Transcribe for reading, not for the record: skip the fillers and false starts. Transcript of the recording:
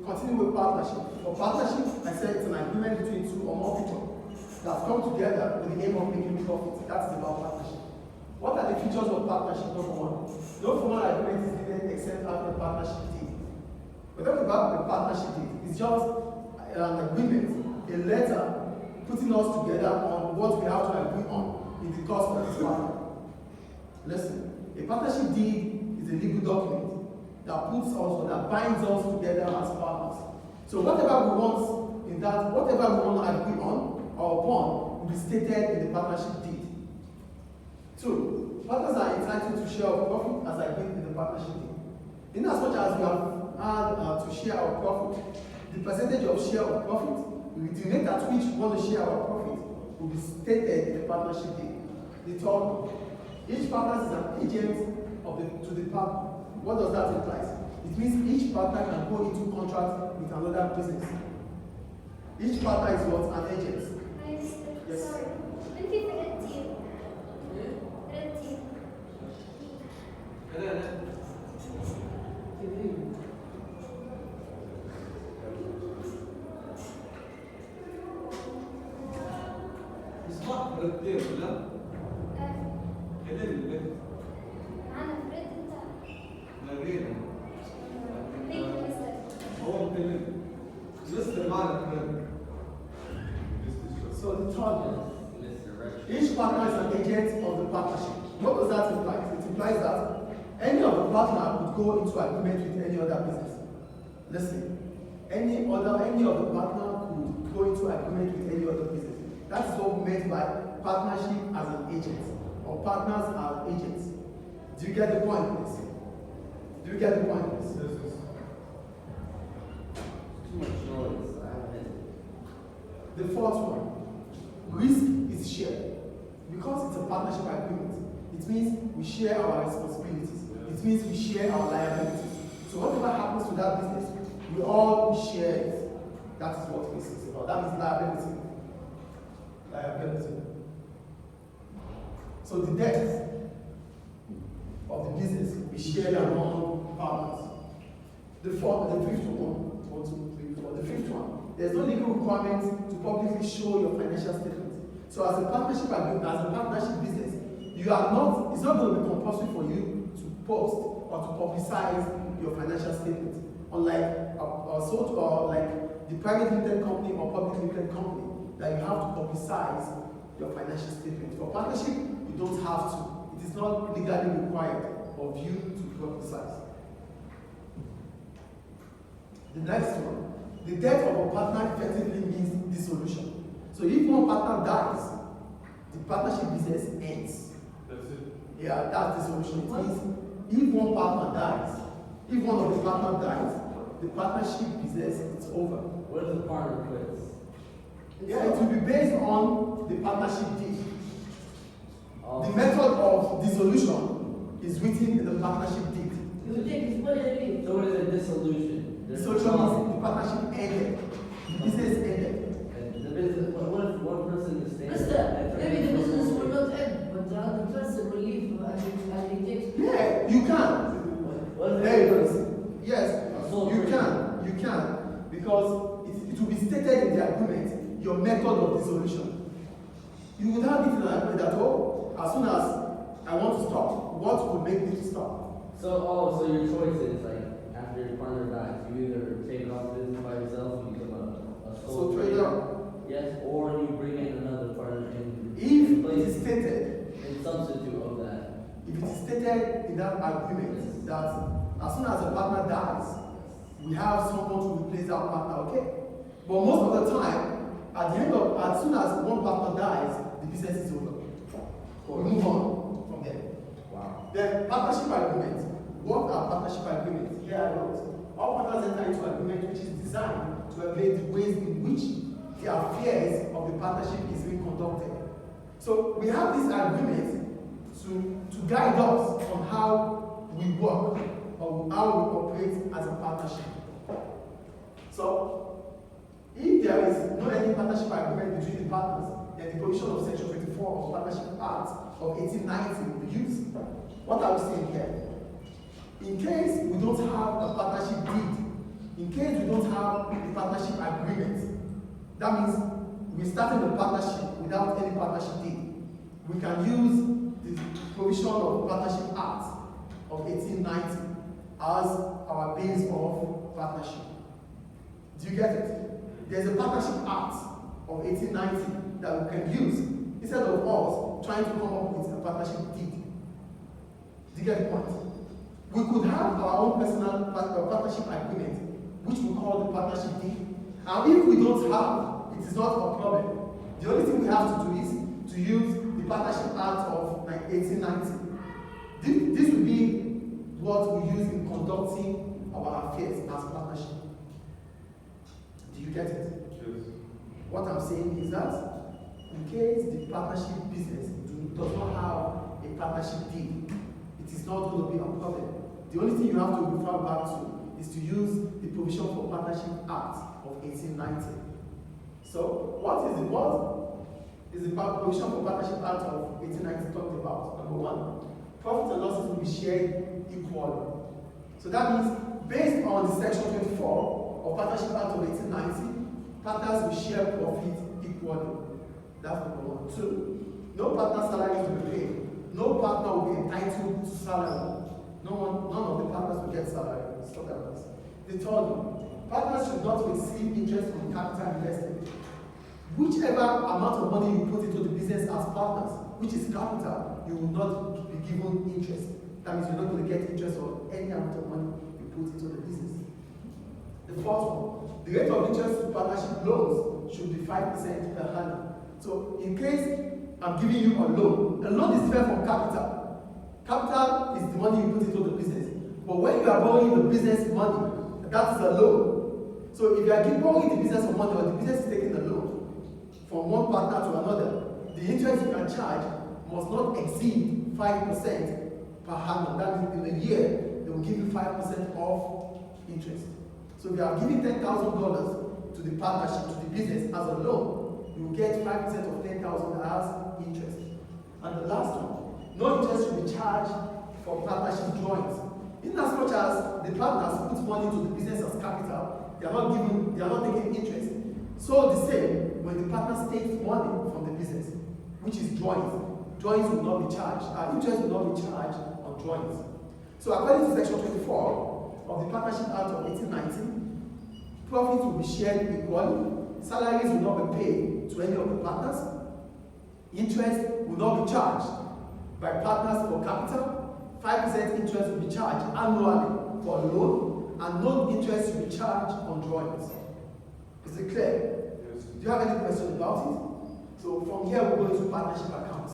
continue with partnership. For partnership, I said it's an agreement between two or more people that come together with the aim of making profit. That's about partnership. What are the features of partnership? Number one, no formal agreement is needed except after a partnership deed. We're talking about the partnership deed. It's just an agreement, a letter putting us together on what we have to agree on in the course of this partner. Listen, a partnership deed is a legal document that puts us or that binds us together as partners. So whatever we want in that, whatever we want to agree on or upon will be stated in the partnership deed. Two, partners are entitled to share of profit as agreed in the partnership deed. In as much as we have had to share our profit, the percentage of share of profit, the rate at which we want to share our profit will be stated in the partnership deed. The third one, each partner is an agent to the partner. What does that imply? It means each partner can go into contract with another business. Each partner is what? An agent. Yes. Sorry. When people red team. Red team. اسمع ردين ولا؟ كلمني ليه؟ أنا فريد أنت. لا غير. ليه مستر؟ هو مكلمني. لسه معنا كمان. So the third one, each partner is an agent of the partnership. What does that imply? It implies that any of the partner would go into agreement with any other business. Listen, any of the partner could go into agreement with any other business. That is what we meant by partnership as an agent, or partners as agents. Do you get the point, please? Do you get the point, please? Yes. Too much noise. The fourth one, risk is shared. Because it's a partnership agreement, it means we share our responsibilities. It means we share our liabilities. So whatever happens to that business, we all share it. That is what risk is about. That is liability. Liability. So the debt of the business is shared among partners. The fifth one, there's no legal requirement to publicly show your financial statement. So as a partnership agreement, as a partnership business, it's not going to be compulsory for you to post or to publicize your financial statement. Unlike like the private limited company or public limited company, that you have to publicize your financial statement. For partnership, you don't have to. It is not legally required of you to publicize. The next one, the death of a partner effectively means dissolution. So if one partner dies, the partnership business ends. That's it. Yeah, that's dissolution. It means if one partner dies, if one of the partners dies, the partnership business is over. What if the partner quits? Yeah, it will be based on the partnership deed. Oh. The method of dissolution is written in the partnership deed. So what is a dissolution? Dissolution means the partnership ended. The business ended. And the business, what if one person is staying? Mister, maybe the business will not end, but the person will leave and it takes. Yeah, you can. What if There it is. Yes, So you can. Because it will be stated in the agreement, your method of dissolution. You would have it in an agreement that, as soon as I want to stop, what will make me to stop? So your choice is like after your partner dies, you either take off business by yourself and become a sole trader. Yes, or you bring in another partner in If place it is stated, in substitute of that. if it is stated in that agreement that as soon as a partner dies, we have someone to replace our partner, okay? But most of the time, as soon as one partner dies, the business is over. We move on from there. Wow. Then partnership agreement. What are partnership agreements? Here I wrote. All partners enter into agreement which is designed to regulate the ways in which the affairs of the partnership is being conducted. So we have this agreement to guide us on how we work or how we operate as a partnership. So if there is no any partnership agreement between the partners, then the provision of Section 24 of Partnership Act of 1890 will be used. What are we saying here? In case we don't have a partnership deed, in case we don't have That means we started the partnership without any partnership deed. We can use the provision of Partnership Act of 1890 as our base of partnership. Do you get it? There's a Partnership Act of 1890 that we can use instead of us trying to come up with a partnership deed. Do you get the point? We could have our own personal partnership agreement, which we call the partnership deed. And if we don't have, it is not a problem. The only thing we have to do is to use the Partnership Act of 1890. This will be what we use in conducting our affairs as partnership. Do you get it? Yes. What I'm saying is that in case the partnership business does not have a partnership deed, it is not going to be a problem. The only thing you have to refer back to is to use the provision for Partnership Act of 1890. So what is the provision for Partnership Act of 1890 talking about? Number one, profits and losses will be shared equally. So that means based on the section 24 of Partnership Act of 1890, partners will share profit equally. That's number one. Two, no partner salary will be paid. No partner will be entitled to salary. None of the partners will get salary. Let's talk about this. The third one, partners should not receive interest on capital invested. Whichever amount of money you put into the business as partners, which is capital, you will not be given interest. That means you're not going to get interest on any amount of money you put into the business. The fourth one, the rate of interest to partnership loans should be 5% per annum. So in case I'm giving you a loan is different from capital. Capital is the money you put into the business. But when you are borrowing the business money, that is a loan. So if you are borrowing the business of money or the business is taking the loan from one partner to another, the interest you can charge must not exceed 5% per annum. That means in a year, they will give you 5% of interest. So if you are giving $10,000 to the partnership, to the business as a loan, you will get 5% of $10,000 as interest. And the last one, no interest should be charged for partnership drawings. In as much as the partners put money into the business as capital, they are not taking interest. So the same, when the partners take money from the business, which is drawings will not be charged. Interest will not be charged on drawings. So according to section 24 of the Partnership Act of 1890, profits will be shared equally, salaries will not be paid to any of the partners, interest will not be charged by partners for capital, 5% interest will be charged annually for a loan, and no interest will be charged on drawings. Is it clear? Yes. Do you have any question about it? So from here we go into partnership accounts.